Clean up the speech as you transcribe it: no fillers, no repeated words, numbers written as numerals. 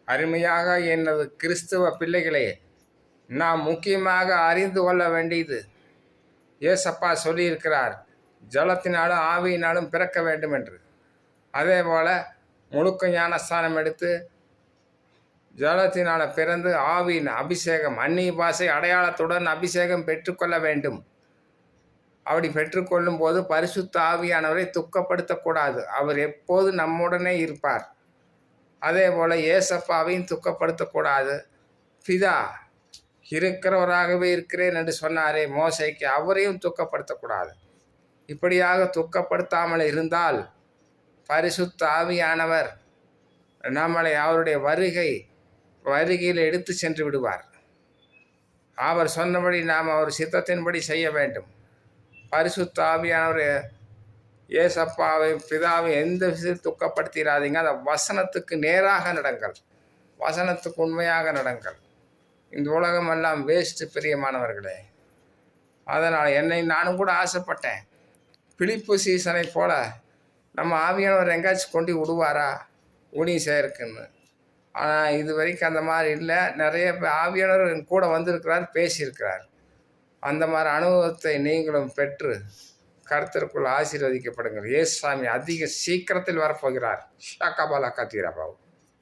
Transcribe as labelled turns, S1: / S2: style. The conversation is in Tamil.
S1: அருமையாக எனது கிறிஸ்துவ பிள்ளைகளே, நாம் முக்கியமாக அறிந்து கொள்ள வேண்டியது, ஏசப்பா சொல்லியிருக்கிறார், ஜலத்தினாலும் ஆவியினாலும் பிறக்க வேண்டும் என்று. அதே போல் முழுக்க ஞானஸ்தானம் எடுத்து ஜலத்தினால் பிறந்து ஆவியின் அபிஷேகம், அந்நிய பாஷை அடையாளத்துடன் அபிஷேகம் பெற்றுக்கொள்ள வேண்டும். அப்படி பெற்றுக்கொள்ளும் போது பரிசுத்த ஆவியானவரை துக்கப்படுத்தக்கூடாது. அவர் எப்போது நம்முடனே இருப்பார். அதே போல் ஏசப்பாவையும் துக்கப்படுத்தக்கூடாது. பிதா இருக்கிறவராகவே இருக்கிறேன் என்று சொன்னாரே மோசைக்கு, அவரையும் துக்கப்படுத்தக்கூடாது. இப்படியாக துக்கப்படுத்தாமல் இருந்தால் பரிசுத்த ஆவியானவர் நம்மளை அவருடைய வருகையில் எடுத்து சென்று விடுவார். அவர் சொன்னபடி நாம் அவர் சித்தத்தின்படி செய்ய வேண்டும். பரிசுத்த ஆவியானவர் ஏசப்பாவை பிதாவை எந்த விஷயத்தில் துக்கப்படுத்திடாதீங்க. அந்த வசனத்துக்கு நேராக நடங்கள், வசனத்துக்கு உண்மையாக நடங்கள். இந்த உலகமெல்லாம் வேஸ்ட்டு பிரியமானவர்களே. அதனால் நானும் கூட ஆசைப்பட்டேன், பிலிப்பு சீசனை போல நம்ம ஆவியானவர் எங்காச்சும் கொண்டு விடுவாரா ஊழியம் செய்யறதுக்குன்னு. ஆனால் இது வரைக்கும் அந்த மாதிரி இல்லை. நிறைய ஆவியானவர் கூட வந்திருக்கிறார், பேசியிருக்கிறார். அந்த மாதிரி அனுபவத்தை நீங்களும் பெற்று கர்த்தருக்குள் ஆசீர்வதிக்கப்படுங்கள். இயேசு சாமி அதிக சீக்கிரத்தில் வரப்போகிறார். ஷாக்காபாலா கத்தீரா பாபு.